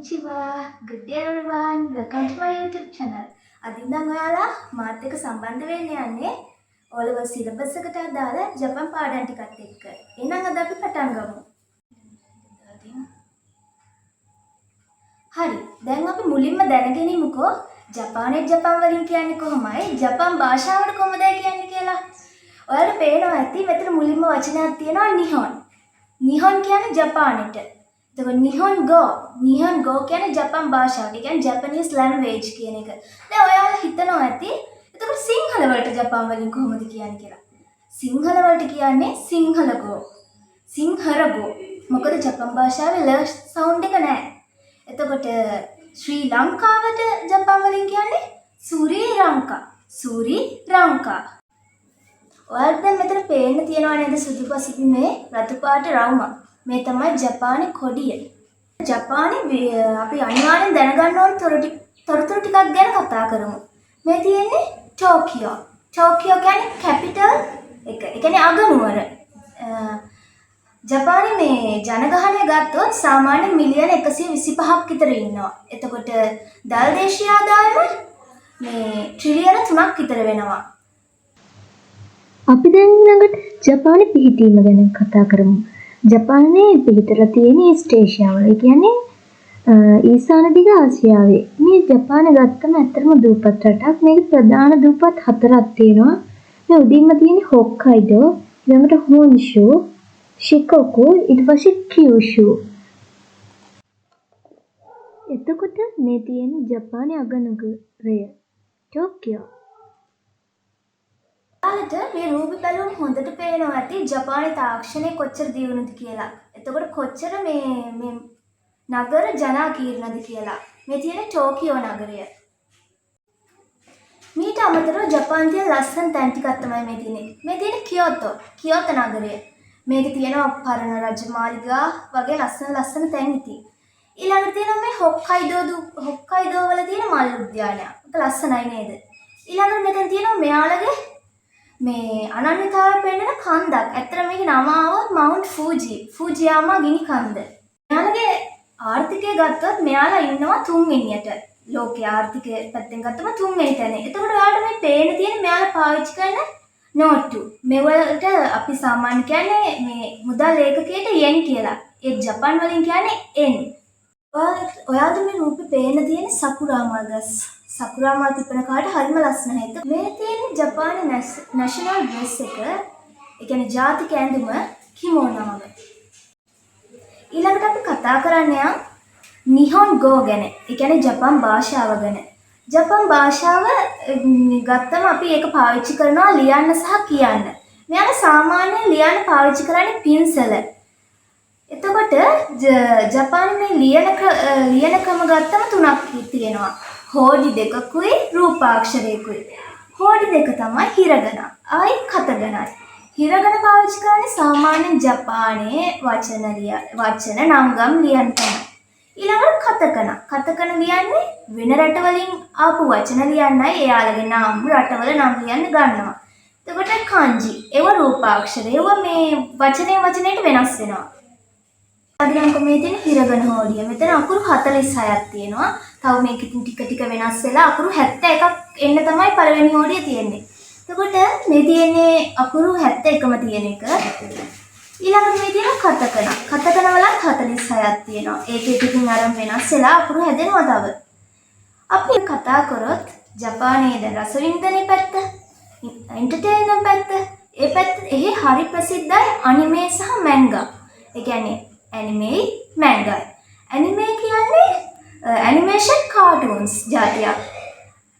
Konnichiwa. Good day everyone. Welcome to my YouTube channel. අද ඉඳන් ඔයාලා මාත් එක්ක සම්බන්ධ වෙන්න යන්නේ O-level syllabus එකට අදාළ ජපන් පාඩම් ටිකත් එක්ක. එහෙනම් අද අපි පටන් ගමු. හරි. දැන් අපි මුලින්ම දැනගෙන ඉමුකෝ ජපානයේ ජපන් වලින් කියන්නේ කොහොමයි? ජපන් භාෂාවට කොහොමද කියන්නේ කියලා. ඔයාලට පේනවා ඇති මෙතන මුලින්ම වචනයක් තියෙනවා නිහොන්. නිහොන් කියන්නේ ජපානයට. එතකොට නිහොන් ගෝ කියන්නේ ජපන් භාෂාවට. ඒ කියන්නේ ජැපනීස් ලැන්ග්වේජ් කියන එක. දැන් ඔයාලා හිතනවා ඇති එතකොට සිංහල වලට ජපන් වලින් කොහොමද කියන්නේ කියලා. සිංහල වලට කියන්නේ සිංහල ගෝ. සිංහර ගෝ. මොකද ජපන් භාෂාවේ ල සවුන්ඩ් එක නැහැ. එතකොට ශ්‍රී ලංකාවට ජපන් වලින් කියන්නේ සූරි රංකා. ඔයාලට දැන් මෙතන පේන්න තියනවා නේද සුදු පසුපි මේ රතු පාට රවුමක්. මේ තමයි ජපානයේ කොඩිය. ජපානයේ අපි අනිවාර්යෙන් දැනගන්න ඕන තොරතුරු ටිකක් ගැන කතා කරමු. මේ තියෙන්නේ ටෝකියෝ. ටෝකියෝ කියන්නේ කැපිටල් එක. ඒ කියන්නේ අගනුවර. ජපානයේ මේ ජනගහනය ගත්තොත් සාමාන්‍ය මිලියන 125ක් විතර ඉන්නවා. එතකොට දළ දේශීය ආදායම මේ ට්‍රිලියන 3ක් විතර වෙනවා. අපි දැන් ඊළඟට ජපානයේ පිහිටීම ගැන කතා කරමු. ජපානයේ පිහිටලා තියෙන ඊස්ට් ඒෂියාවල. ඒ කියන්නේ ඊසාන දිග ආසියාවේ. මේ ජපාන ගත්තම ඇත්තටම දූපත් රටක්. මේක ප්‍රධාන දූපත් 4ක් තියෙනවා. මේ උඩින්ම තියෙන හොක්කයිඩෝ, ඊළඟට හොන්ෂු, ශිකොකු, ඊට පස්සේ කියුෂු. එතකොට මේ තියෙන ජපානයේ අගනගරය ටෝකියෝ. ඔයාලට මේ රූපය බලුවම හොඳට පේනවා ඇති ජපානයේ තාක්ෂණය කොච්චර දියුණුද කියලා. එතකොට කොච්චර මේ නගර ජනාකීර්ණද කියලා. මේ තියෙන ටෝකියෝ නගරය. මීට අමතරව ජපානයේ තියෙන ලස්සන තැන් ටිකක් තමයි මේ තියෙන්නේ. මේ තියෙන කියෝතෝ නගරය. මේකේ තියෙනවා පරණ රජමාලිගා වගේ ලස්සන තැන් ඉතින්. ඊළඟට තියෙනවා මේ හොක්කයිඩෝ වල තියෙන මල් උද්‍යානය. ඒක ලස්සනයි නේද? ඊළඟට මෙතන තියෙනවා මෙයාලගේ මේ අනන්‍යතාවය පෙන්නන කන්දක්. ඇත්තට මේකේ නම ආවොත් මවුන්ට් ෆූජියාමා ගිනි කන්ද. මෙයාලගේ ආර්ථිකය ගත්තොත් මෙයාලා ඉන්නවා 3 වෙනියට. ලෝකයේ ආර්ථිකය පැත්තෙන් ගත්තම 3 වෙනි තැනේ. එතකොට ඔයාලට මේ පේන තියෙන මෙයාලා පාවිච්චි කරන නෝට්ටු. මේවලට අපි සාමාන්‍ය කියන්නේ මේ මුදල් ඒකකයට යෙන් කියලා. ඒ ජපන් වලින් කියන්නේ එන්. ඔයාලට මේ රූපේ පේන තියෙන සකුරා මල් ගස්. සකුරා මල් පිපෙන කාට හරිම ලස්සනයි. මේ තියෙන ජපානයේ නැෂනල් ඩ්‍රෙස් එක. ඒ කියන්නේ ජාතික ඇඳුම කිමෝනෝ වගේ. ඊළඟට අපි කතා කරන්නේ නිහොන් ගෝ ගැන. ඒ කියන්නේ ජපන් භාෂාව ගැන. ජපන් භාෂාව ගත්තම අපි ඒක පාවිච්චි කරනවා ලියන්න සහ කියන්න. මෙයාලා සාමාන්‍යයෙන් ලියන්න පාවිච්චි කරන්නේ පින්සල. එතකොට ජපානයේ ලියන ක්‍රම ගත්තම 3ක් තියෙනවා. හෝඩි දෙකකුයි රූපාක්ෂරයකුයි. හෝඩි දෙක තමයි හිරගන. ආයි කතගනයි. හිරගන පාවිච්චි කරන්නේ සාමාන්‍යයෙන් ජපානයේ වචන නම් ගම් ලියන්න තමයි. ඊළඟට කතකන ලියන්නේ වෙන රටවලින් ආපු වචන ලියන්නයි එයාලගේ නම් රටවල නම් ලියන්න ගන්නවා. එතකොට kanji ඒව රූපාක්ෂර ඒව මේ වචනයට වෙනස් වෙනවා. අදිනම් මේ තියෙන හිරගන හෝඩිය. මෙතන අකුරු 46ක් තියෙනවා. තව මේක ටික වෙනස් වෙලා අකුරු 71ක් එන්න තමයි පළවෙනි හෝඩිය තියෙන්නේ. එතකොට මේ තියෙන්නේ අකුරු 71ම තියෙන එක. ඊළඟට මේ තියෙන කතකන වලත් 46ක් තියෙනවා. ඒකේ ටිකින් අරන් වෙනස් වෙලා අකුරු හැදෙනවා තව. අපි කතා කරොත් ජපානයේ දැන් රසවින්දනයේ පැත්ත, එන්ටර්ටේන්මන්ට් පැත්ත, ඒ පැත්ත එහි හරි ප්‍රසිද්ධයි අනිමේ සහ මැන්ගා. ඒ කියන්නේ ඇනිමේ මැන්ගා. ඇනිමේ කියන්නේ ඇනිමේෂන් කාටූන්ස් ජාතියක්.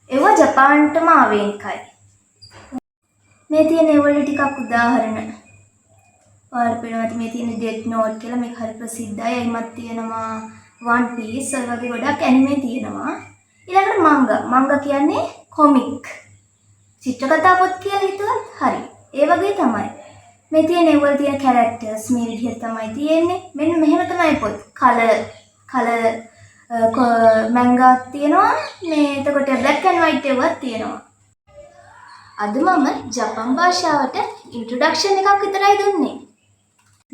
ඒවා ජපානටම ආවේනිකයි. මේ තියෙන ඒවල ටිකක් උදාහරණ. ඔයාලට පේනවා මේ තියෙන ඩෙත් නෝට් කියලා මේක හරි ප්‍රසිද්ධයි. එයිමත් තියෙනවා වන් පීස් ඔය වගේ ගොඩක් ඇනිමේ තියෙනවා. ඊළඟට මංගා කියන්නේ කොමික්. චිත්‍රකතා පොත් කියලා හිතුවත් හරි. ඒ වගේ තමයි. මේ තියෙන ඒවල තියෙන කැරක්ටර්ස් මේ විදිහට තමයි තියෙන්නේ. මෙන්න මෙහෙම තමයි පොත්. කලර් මැංගා තියෙනවා. මේ එතකොට බ්ලැක් ඇන්ඩ් වයිට් ඒවත් තියෙනවා. අද මම ජපන් භාෂාවට ඉන්ට්‍රොඩක්ෂන් එකක් විතරයි දුන්නේ.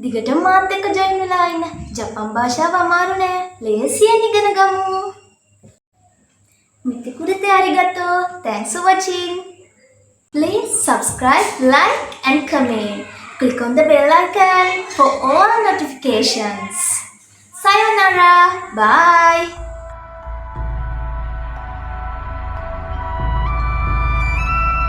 දිගටම මාත් එක්ක ජොයින් වෙලා ඉන්න. ජපන් භාෂාව අමාරු නෑ. ලේසියෙන් ඉගෙන ගමු. Mite kurete arigato. Thanks for watching. Please subscribe, like and comment. Click on the bell icon for all notifications. Sayonara. Bye.